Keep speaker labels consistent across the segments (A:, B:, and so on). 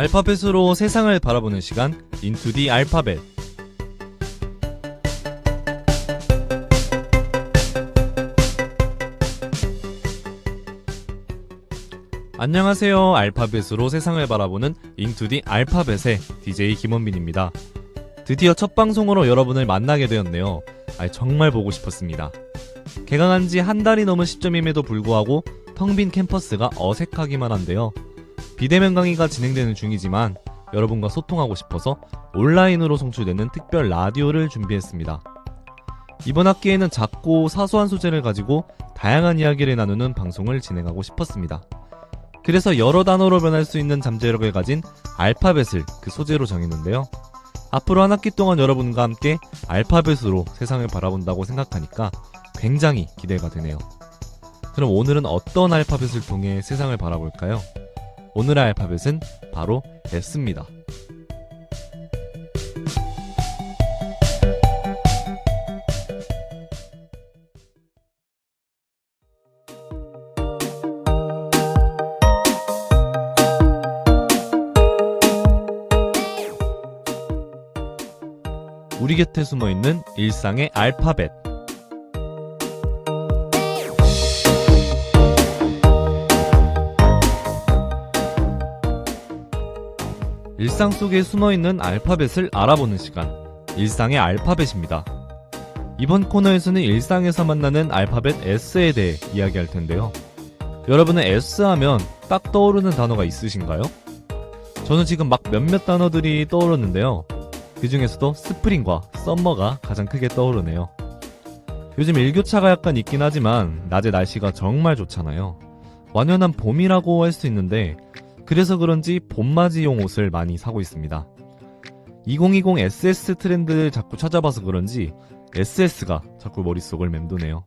A: 알파벳으로 세상을 바라보는 시간, Into the Alphabet. 안녕하세요. 알파벳으로 세상을 바라보는 Into the Alphabet의 DJ 김원빈입니다. 드디어 첫 방송으로 여러분을 만나게 되었네요. 정말 보고 싶었습니다. 개강한 지 한 달이 넘은 시점임에도 불구하고 텅 빈 캠퍼스가 어색하기만 한데요. 비대면 강의가 진행되는 중이지만 여러분과 소통하고 싶어서 온라인으로 송출되는 특별 라디오를 준비했습니다. 이번 학기에는 작고 사소한 소재를 가지고 다양한 이야기를 나누는 방송을 진행하고 싶었습니다. 그래서 여러 단어로 변할 수 있는 잠재력을 가진 알파벳을 그 소재로 정했는데요. 앞으로 한 학기 동안 여러분과 함께 알파벳으로 세상을 바라본다고 생각하니까 굉장히 기대가 되네요. 그럼 오늘은 어떤 알파벳을 통해 세상을 바라볼까요? 오늘의 알파벳은 바로 S입니다. 우리 곁에 숨어있는 일상의 알파벳. 일상 속에 숨어있는 알파벳을 알아보는 시간, 일상의 알파벳입니다. 이번 코너에서는 일상에서 만나는 알파벳 S에 대해 이야기할 텐데요. 여러분은 S 하면 딱 떠오르는 단어가 있으신가요? 저는 지금 막 몇몇 단어들이 떠오르는데요. 그 중에서도 스프링과 썸머가 가장 크게 떠오르네요. 요즘 일교차가 약간 있긴 하지만 낮에 날씨가 정말 좋잖아요. 완연한 봄이라고 할 수 있는데 그래서 그런지 봄맞이용 옷을 많이 사고 있습니다. 2020 SS 트렌드를 자꾸 찾아봐서 그런지 SS가 자꾸 머릿속을 맴도네요.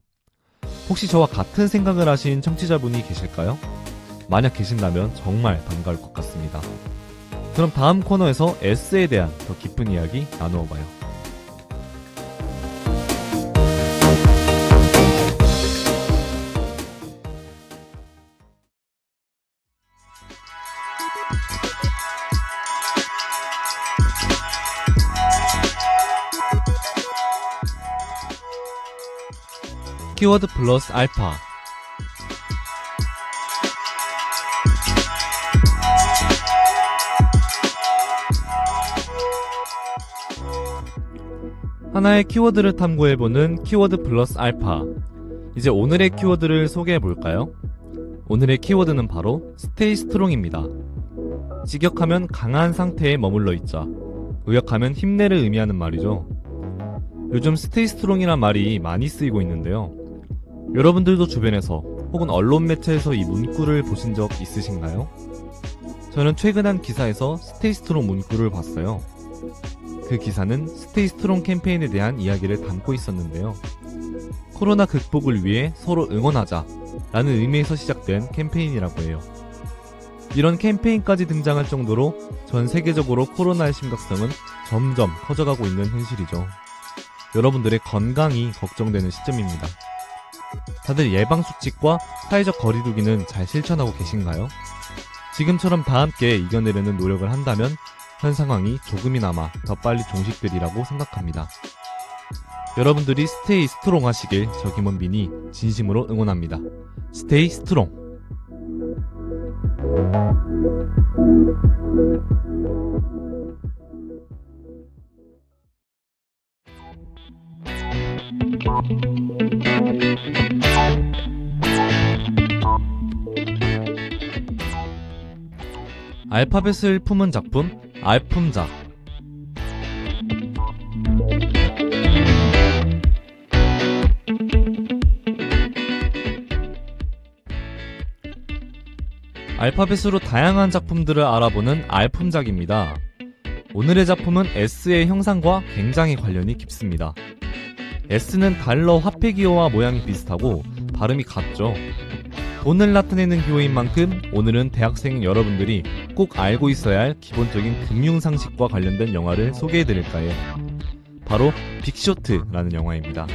A: 혹시 저와 같은 생각을 하신 청취자분이 계실까요? 만약 계신다면 정말 반가울 것 같습니다. 그럼 다음 코너에서 S에 대한 더 깊은 이야기 나누어봐요. 키워드 플러스 알파. 하나의 키워드를 탐구해보는 키워드 플러스 알파. 이제 오늘의 키워드를 소개해볼까요? 오늘의 키워드는 바로 스테이 스트롱입니다. 직역하면 강한 상태에 머물러 있자, 의역하면 힘내를 의미하는 말이죠. 요즘 스테이 스트롱이란 말이 많이 쓰이고 있는데요. 여러분들도 주변에서 혹은 언론 매체에서 이 문구를 보신 적 있으신가요? 저는 최근 한 기사에서 스테이 스트롱 문구를 봤어요. 그 기사는 스테이 스트롱 캠페인에 대한 이야기를 담고 있었는데요. 코로나 극복을 위해 서로 응원하자 라는 의미에서 시작된 캠페인이라고 해요. 이런 캠페인까지 등장할 정도로 전 세계적으로 코로나의 심각성은 점점 커져가고 있는 현실이죠. 여러분들의 건강이 걱정되는 시점입니다. 다들 예방수칙과 사회적 거리두기는 잘 실천하고 계신가요? 지금처럼 다 함께 이겨내려는 노력을 한다면 현 상황이 조금이나마 더 빨리 종식되리라고 생각합니다. 여러분들이 스테이 스트롱 하시길 저 김원빈이 진심으로 응원합니다. 스테이 스트롱. 알파벳을 품은 작품, 알품작. 알파벳으로 다양한 작품들을 알아보는 알품작입니다. 오늘의 작품은 S의 형상과 굉장히 관련이 깊습니다. S는 달러 화폐 기호와 모양이 비슷하고 발음이 같죠. 돈을 나타내는 기호인 만큼 오늘은 대학생 여러분들이 꼭 알고 있어야 할 기본적인 금융상식과 관련된 영화를 소개해드릴까 해요. 바로 빅쇼트라는 영화입니다.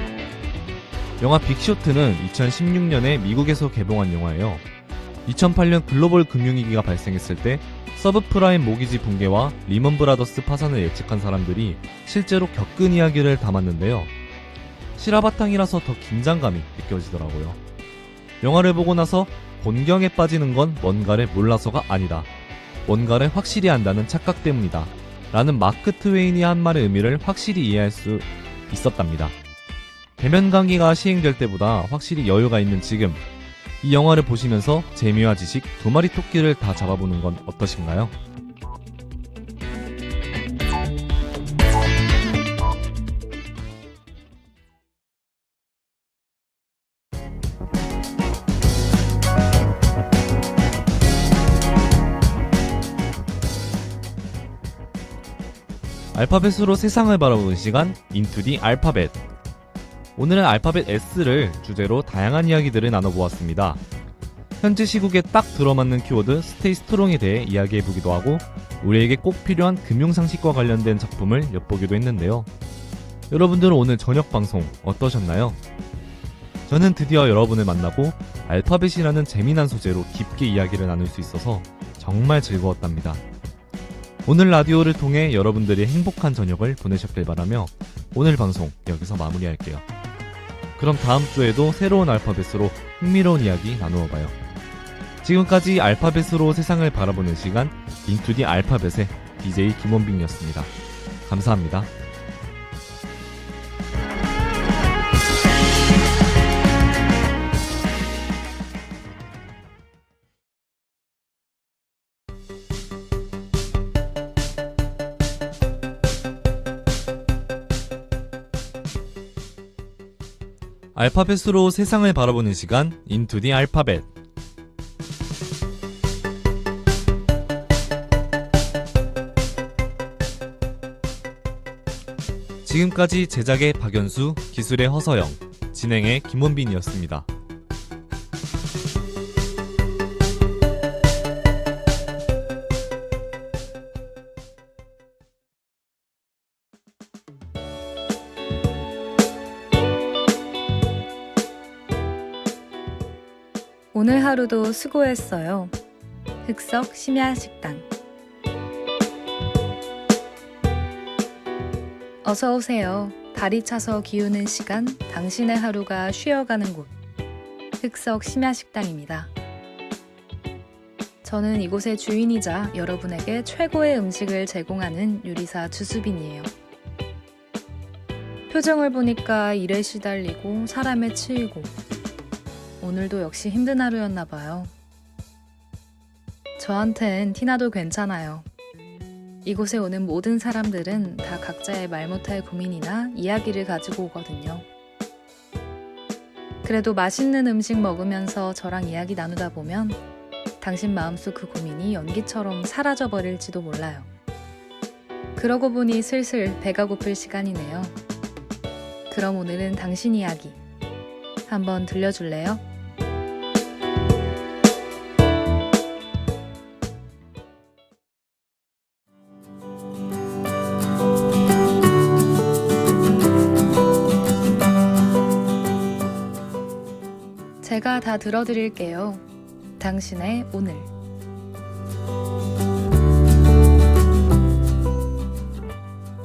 A: 영화 빅쇼트는 2016년에 미국에서 개봉한 영화예요. 2008년 글로벌 금융위기가 발생했을 때 서브프라임 모기지 붕괴와 리먼 브라더스 파산을 예측한 사람들이 실제로 겪은 이야기를 담았는데요. 실화 바탕이라서 더 긴장감이 느껴지더라고요. 영화를 보고 나서 곤경에 빠지는 건 뭔가를 몰라서가 아니다. 뭔가를 확실히 안다는 착각 때문이다. 라는 마크 트웨인이 한 말의 의미를 확실히 이해할 수 있었답니다. 대면 강의가 시행될 때보다 확실히 여유가 있는 지금, 이 영화를 보시면서 재미와 지식 두 마리 토끼를 다 잡아보는 건 어떠신가요? 알파벳으로 세상을 바라보는 시간, 인투 디 알파벳. 오늘은 알파벳 S를 주제로 다양한 이야기들을 나눠보았습니다. 현재 시국에 딱 들어맞는 키워드 스테이 스트롱에 대해 이야기해보기도 하고, 우리에게 꼭 필요한 금융상식과 관련된 작품을 엿보기도 했는데요. 여러분들은 오늘 저녁 방송 어떠셨나요? 저는 드디어 여러분을 만나고 알파벳이라는 재미난 소재로 깊게 이야기를 나눌 수 있어서 정말 즐거웠답니다. 오늘 라디오를 통해 여러분들이 행복한 저녁을 보내셨길 바라며 오늘 방송 여기서 마무리할게요. 그럼 다음 주에도 새로운 알파벳으로 흥미로운 이야기 나누어봐요. 지금까지 알파벳으로 세상을 바라보는 시간, 인투 디 알파벳의 DJ 김원빈이었습니다. 감사합니다. 알파벳으로 세상을 바라보는 시간, 인투 디 알파벳. 지금까지 제작의 박연수, 기술의 허서영, 진행의 김원빈이었습니다.
B: 오늘 하루도 수고했어요. 흑석 심야식당. 어서 오세요. 다리 차서 기우는 시간, 당신의 하루가 쉬어가는 곳. 흑석 심야식당입니다. 저는 이곳의 주인이자 여러분에게 최고의 음식을 제공하는 요리사 주수빈이에요. 표정을 보니까 일에 시달리고 사람에 치이고 오늘도 역시 힘든 하루였나봐요. 저한텐 티나도 괜찮아요. 이곳에 오는 모든 사람들은 다 각자의 말 못할 고민이나 이야기를 가지고 오거든요. 그래도 맛있는 음식 먹으면서 저랑 이야기 나누다 보면 당신 마음속 그 고민이 연기처럼 사라져버릴지도 몰라요. 그러고 보니 슬슬 배가 고플 시간이네요. 그럼 오늘은 당신 이야기 한번 들려줄래요? 제가 다 들어드릴게요. 당신의 오늘.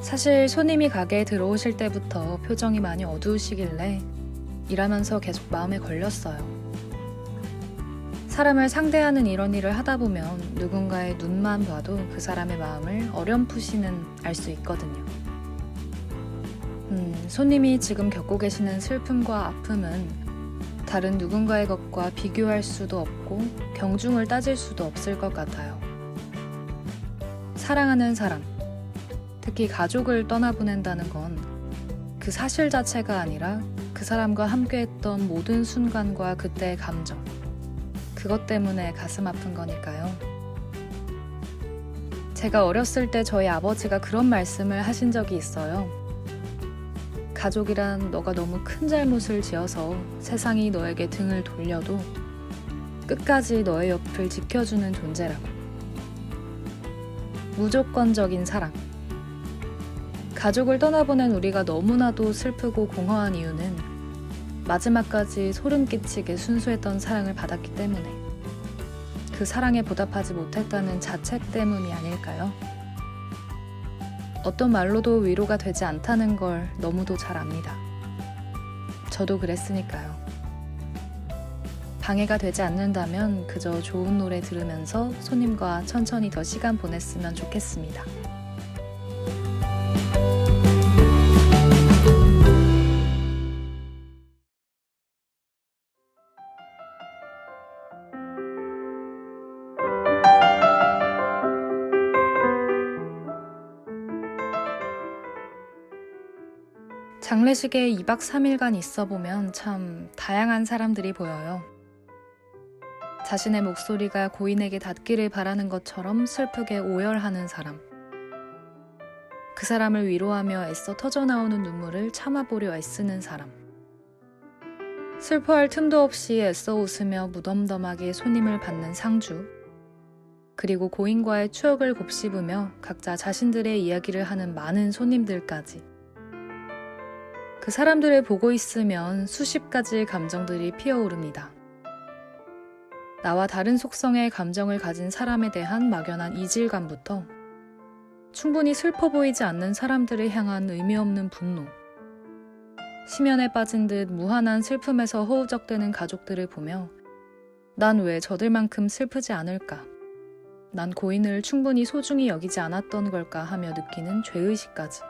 B: 사실 손님이 가게에 들어오실 때부터 표정이 많이 어두우시길래 일하면서 계속 마음에 걸렸어요. 사람을 상대하는 이런 일을 하다 보면 누군가의 눈만 봐도 그 사람의 마음을 어렴풋이는 알 수 있거든요. 손님이 지금 겪고 계시는 슬픔과 아픔은 다른 누군가의 것과 비교할 수도 없고 경중을 따질 수도 없을 것 같아요. 사랑하는 사람, 특히 가족을 떠나보낸다는 건 그 사실 자체가 아니라 그 사람과 함께했던 모든 순간과 그때의 감정, 그것 때문에 가슴 아픈 거니까요. 제가 어렸을 때 저희 아버지가 그런 말씀을 하신 적이 있어요. 가족이란 너가 너무 큰 잘못을 지어서 세상이 너에게 등을 돌려도 끝까지 너의 옆을 지켜주는 존재라고. 무조건적인 사랑. 가족을 떠나보낸 우리가 너무나도 슬프고 공허한 이유는 마지막까지 소름 끼치게 순수했던 사랑을 받았기 때문에. 그 사랑에 보답하지 못했다는 자책 때문이 아닐까요? 어떤 말로도 위로가 되지 않다는 걸 너무도 잘 압니다. 저도 그랬으니까요. 방해가 되지 않는다면 그저 좋은 노래 들으면서 손님과 천천히 더 시간 보냈으면 좋겠습니다. 장례식에 2박 3일간 있어 보면 참 다양한 사람들이 보여요. 자신의 목소리가 고인에게 닿기를 바라는 것처럼 슬프게 오열하는 사람. 그 사람을 위로하며 애써 터져나오는 눈물을 참아보려 애쓰는 사람. 슬퍼할 틈도 없이 애써 웃으며 무덤덤하게 손님을 받는 상주. 그리고 고인과의 추억을 곱씹으며 각자 자신들의 이야기를 하는 많은 손님들까지. 그 사람들을 보고 있으면 수십 가지의 감정들이 피어오릅니다. 나와 다른 속성의 감정을 가진 사람에 대한 막연한 이질감부터 충분히 슬퍼 보이지 않는 사람들을 향한 의미 없는 분노, 심연에 빠진 듯 무한한 슬픔에서 허우적대는 가족들을 보며 난 왜 저들만큼 슬프지 않을까? 난 고인을 충분히 소중히 여기지 않았던 걸까 하며 느끼는 죄의식까지.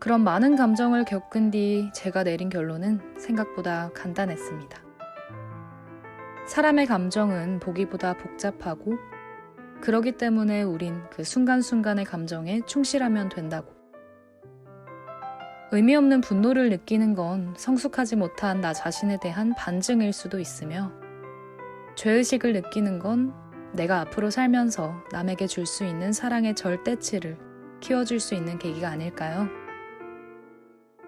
B: 그런 많은 감정을 겪은 뒤 제가 내린 결론은 생각보다 간단했습니다. 사람의 감정은 보기보다 복잡하고 그러기 때문에 우린 그 순간순간의 감정에 충실하면 된다고. 의미 없는 분노를 느끼는 건 성숙하지 못한 나 자신에 대한 반증일 수도 있으며 죄의식을 느끼는 건 내가 앞으로 살면서 남에게 줄 수 있는 사랑의 절대치를 키워줄 수 있는 계기가 아닐까요?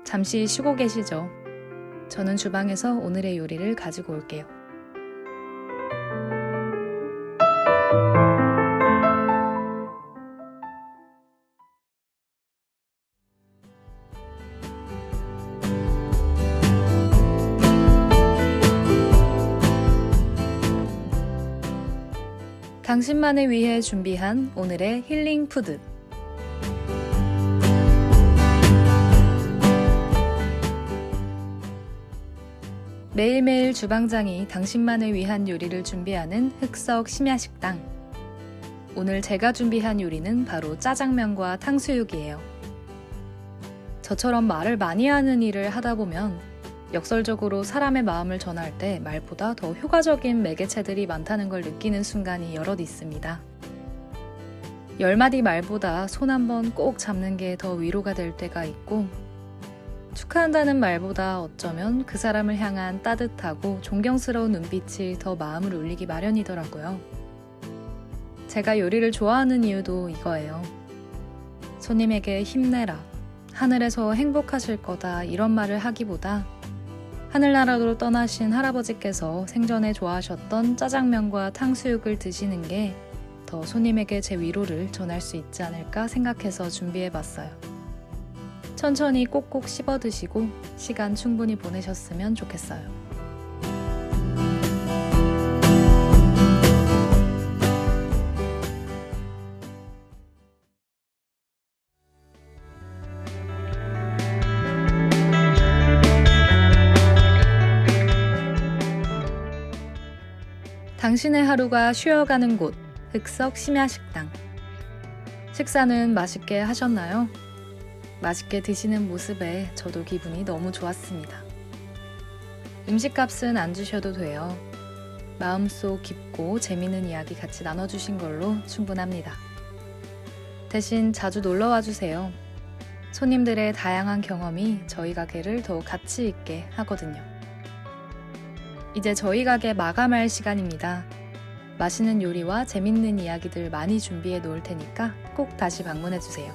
B: 잠시 쉬고 계시죠? 저는 주방에서 오늘의 요리를 가지고 올게요. 당신만을 위해 준비한 오늘의 힐링 푸드. 매일매일 주방장이 당신만을 위한 요리를 준비하는 흑석 심야식당. 오늘 제가 준비한 요리는 바로 짜장면과 탕수육이에요. 저처럼 말을 많이 하는 일을 하다 보면 역설적으로 사람의 마음을 전할 때 말보다 더 효과적인 매개체들이 많다는 걸 느끼는 순간이 여럿 있습니다. 10마디 말보다 손 한 번 꼭 잡는 게 더 위로가 될 때가 있고, 축하한다는 말보다 어쩌면 그 사람을 향한 따뜻하고 존경스러운 눈빛이 더 마음을 울리기 마련이더라고요. 제가 요리를 좋아하는 이유도 이거예요. 손님에게 힘내라, 하늘에서 행복하실 거다 이런 말을 하기보다 하늘나라로 떠나신 할아버지께서 생전에 좋아하셨던 짜장면과 탕수육을 드시는 게 더 손님에게 제 위로를 전할 수 있지 않을까 생각해서 준비해봤어요. 천천히 꼭꼭 씹어 드시고 시간 충분히 보내셨으면 좋겠어요. 당신의 하루가 쉬어가는 곳, 흑석 심야식당. 식사는 맛있게 하셨나요? 맛있게 드시는 모습에 저도 기분이 너무 좋았습니다. 음식값은 안 주셔도 돼요. 마음속 깊고 재미있는 이야기 같이 나눠주신 걸로 충분합니다. 대신 자주 놀러와 주세요. 손님들의 다양한 경험이 저희 가게를 더욱 가치 있게 하거든요. 이제 저희 가게 마감할 시간입니다. 맛있는 요리와 재밌는 이야기들 많이 준비해 놓을 테니까 꼭 다시 방문해 주세요.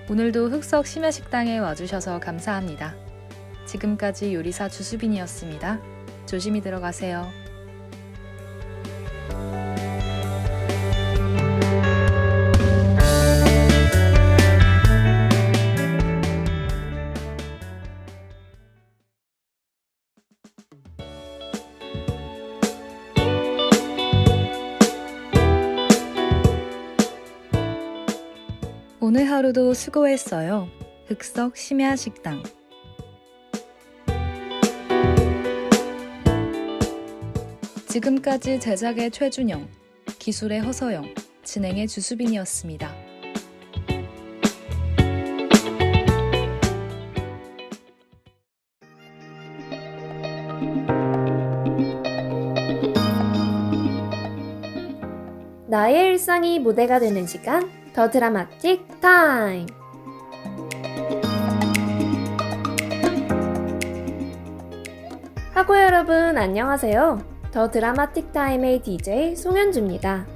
B: 오늘도 흑석 심야식당에 와주셔서 감사합니다. 지금까지 요리사 주수빈이었습니다. 조심히 들어가세요. 오늘 하루도 수고했어요. 흑석 심야 식당. 지금까지 제작의 최준영, 기술의 허서영, 진행의 주수빈이었습니다.
C: 나의 일상이 무대가 되는 시간, 더 드라마틱 타임! 하고 여러분 안녕하세요. 더 드라마틱 타임의 DJ 송현주입니다.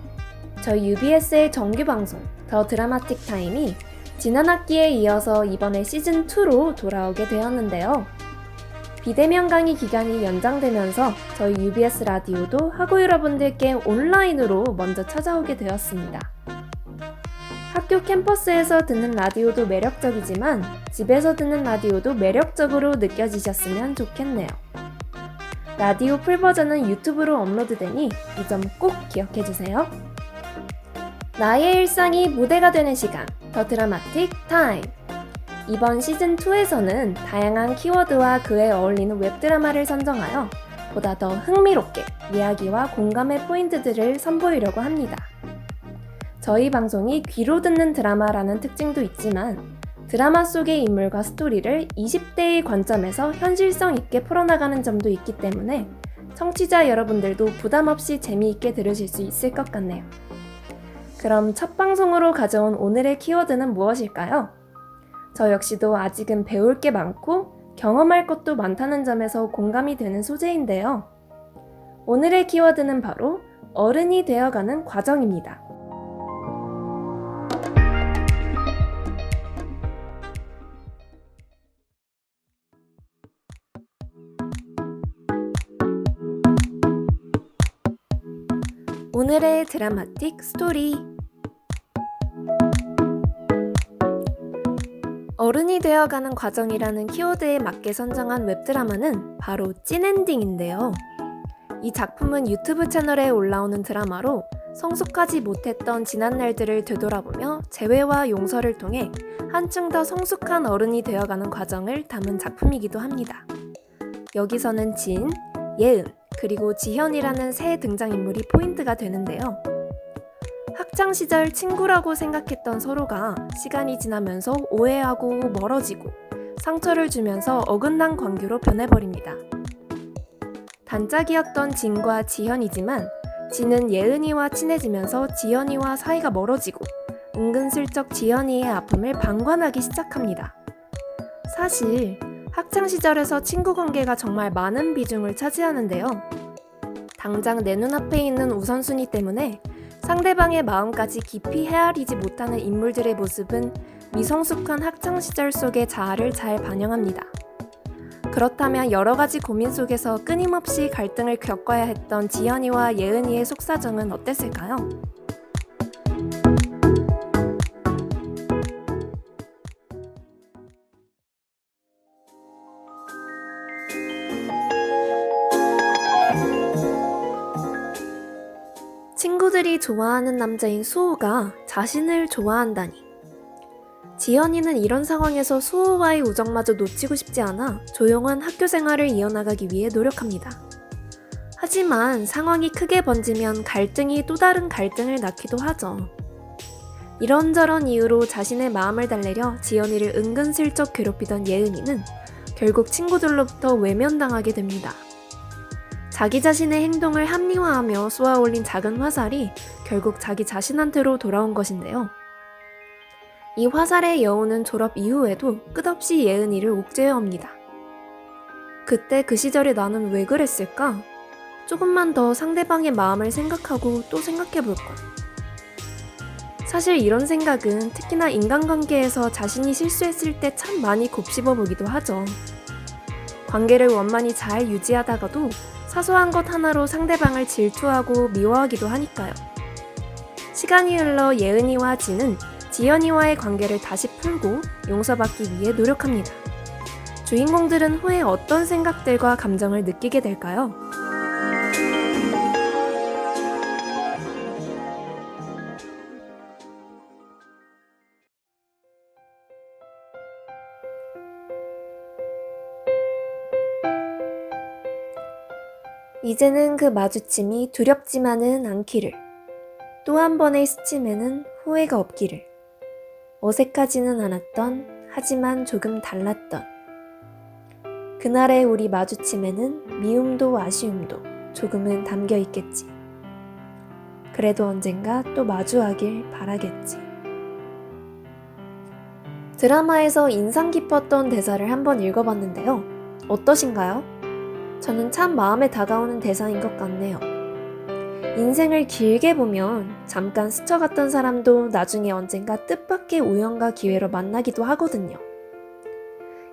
C: 저희 UBS의 정규 방송 더 드라마틱 타임이 지난 학기에 이어서 이번에 시즌2로 돌아오게 되었는데요. 비대면 강의 기간이 연장되면서 저희 UBS 라디오도 하고 여러분들께 온라인으로 먼저 찾아오게 되었습니다. 학교 캠퍼스에서 듣는 라디오도 매력적이지만 집에서 듣는 라디오도 매력적으로 느껴지셨으면 좋겠네요. 라디오 풀버전은 유튜브로 업로드되니 이 점 꼭 기억해주세요. 나의 일상이 무대가 되는 시간, 더 드라마틱 타임! 이번 시즌2에서는 다양한 키워드와 그에 어울리는 웹드라마를 선정하여 보다 더 흥미롭게 이야기와 공감의 포인트들을 선보이려고 합니다. 저희 방송이 귀로 듣는 드라마라는 특징도 있지만 드라마 속의 인물과 스토리를 20대의 관점에서 현실성 있게 풀어나가는 점도 있기 때문에 청취자 여러분들도 부담없이 재미있게 들으실 수 있을 것 같네요. 그럼 첫 방송으로 가져온 오늘의 키워드는 무엇일까요? 저 역시도 아직은 배울 게 많고 경험할 것도 많다는 점에서 공감이 되는 소재인데요. 오늘의 키워드는 바로 어른이 되어가는 과정입니다. 오늘의 드라마틱 스토리. 어른이 되어가는 과정이라는 키워드에 맞게 선정한 웹드라마는 바로 찐엔딩인데요. 이 작품은 유튜브 채널에 올라오는 드라마로 성숙하지 못했던 지난 날들을 되돌아보며 재회와 용서를 통해 한층 더 성숙한 어른이 되어가는 과정을 담은 작품이기도 합니다. 여기서는 진, 예은, 그리고 지현이라는 새 등장인물이 포인트가 되는데요. 학창시절 친구라고 생각했던 서로가 시간이 지나면서 오해하고 멀어지고 상처를 주면서 어긋난 관계로 변해버립니다. 단짝이었던 진과 지현이지만 진은 예은이와 친해지면서 지현이와 사이가 멀어지고 은근슬쩍 지현이의 아픔을 방관하기 시작합니다. 사실 학창시절에서 친구 관계가 정말 많은 비중을 차지하는데요. 당장 내 눈앞에 있는 우선순위 때문에 상대방의 마음까지 깊이 헤아리지 못하는 인물들의 모습은 미성숙한 학창시절 속의 자아를 잘 반영합니다. 그렇다면 여러 가지 고민 속에서 끊임없이 갈등을 겪어야 했던 지현이와 예은이의 속사정은 어땠을까요? 친구들이 좋아하는 남자인 수호가 자신을 좋아한다니. 지현이는 이런 상황에서 수호와의 우정마저 놓치고 싶지 않아 조용한 학교 생활을 이어나가기 위해 노력합니다. 하지만 상황이 크게 번지면 갈등이 또 다른 갈등을 낳기도 하죠. 이런저런 이유로 자신의 마음을 달래려 지현이를 은근슬쩍 괴롭히던 예은이는 결국 친구들로부터 외면당하게 됩니다. 자기 자신의 행동을 합리화하며 쏘아올린 작은 화살이 결국 자기 자신한테로 돌아온 것인데요. 이 화살의 여우는 졸업 이후에도 끝없이 예은이를 옥죄어옵니다. 그때 그 시절의 나는 왜 그랬을까? 조금만 더 상대방의 마음을 생각하고 또 생각해볼걸. 사실 이런 생각은 특히나 인간관계에서 자신이 실수했을 때 참 많이 곱씹어보기도 하죠. 관계를 원만히 잘 유지하다가도 사소한 것 하나로 상대방을 질투하고 미워하기도 하니까요. 시간이 흘러 예은이와 진은 지현이와의 관계를 다시 풀고 용서받기 위해 노력합니다. 주인공들은 후에 어떤 생각들과 감정을 느끼게 될까요? 이제는 그 마주침이 두렵지만은 않기를. 또 한 번의 스침에는 후회가 없기를. 어색하지는 않았던, 하지만 조금 달랐던. 그날의 우리 마주침에는 미움도 아쉬움도 조금은 담겨 있겠지. 그래도 언젠가 또 마주하길 바라겠지. 드라마에서 인상 깊었던 대사를 한번 읽어봤는데요. 어떠신가요? 저는 참 마음에 다가오는 대사인 것 같네요. 인생을 길게 보면 잠깐 스쳐갔던 사람도 나중에 언젠가 뜻밖의 우연과 기회로 만나기도 하거든요.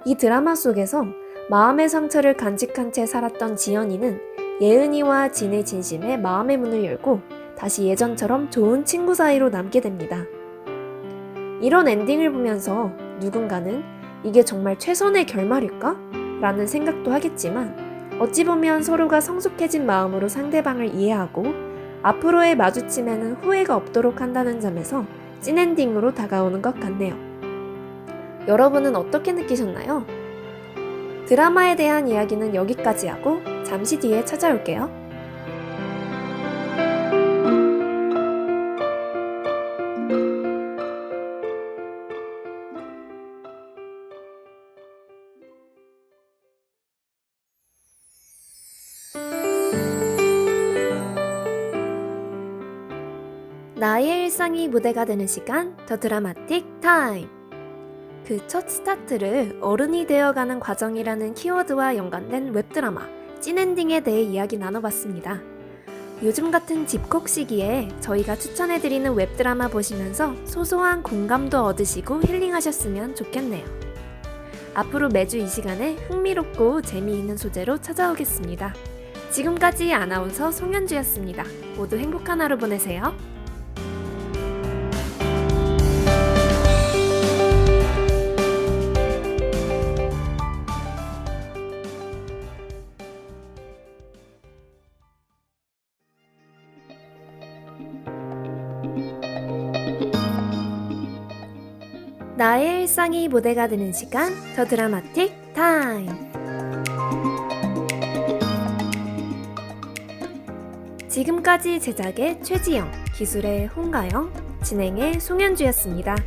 C: 이 드라마 속에서 마음의 상처를 간직한 채 살았던 지연이는 예은이와 진의 진심에 마음의 문을 열고 다시 예전처럼 좋은 친구 사이로 남게 됩니다. 이런 엔딩을 보면서 누군가는 이게 정말 최선의 결말일까? 라는 생각도 하겠지만 어찌 보면 서로가 성숙해진 마음으로 상대방을 이해하고 앞으로의 마주침에는 후회가 없도록 한다는 점에서 찐엔딩으로 다가오는 것 같네요. 여러분은 어떻게 느끼셨나요? 드라마에 대한 이야기는 여기까지 하고 잠시 뒤에 찾아올게요. 나의 일상이 무대가 되는 시간, 더 드라마틱 타임. 그 첫 스타트를 어른이 되어가는 과정이라는 키워드와 연관된 웹드라마 찐엔딩에 대해 이야기 나눠봤습니다. 요즘 같은 집콕 시기에 저희가 추천해드리는 웹드라마 보시면서 소소한 공감도 얻으시고 힐링하셨으면 좋겠네요. 앞으로 매주 이 시간에 흥미롭고 재미있는 소재로 찾아오겠습니다. 지금까지 아나운서 송현주였습니다. 모두 행복한 하루 보내세요. 나의 일상이 무대가 되는 시간, 더 드라마틱 타임. 지금까지 제작의 최지영, 기술의 홍가영, 진행의 송현주였습니다.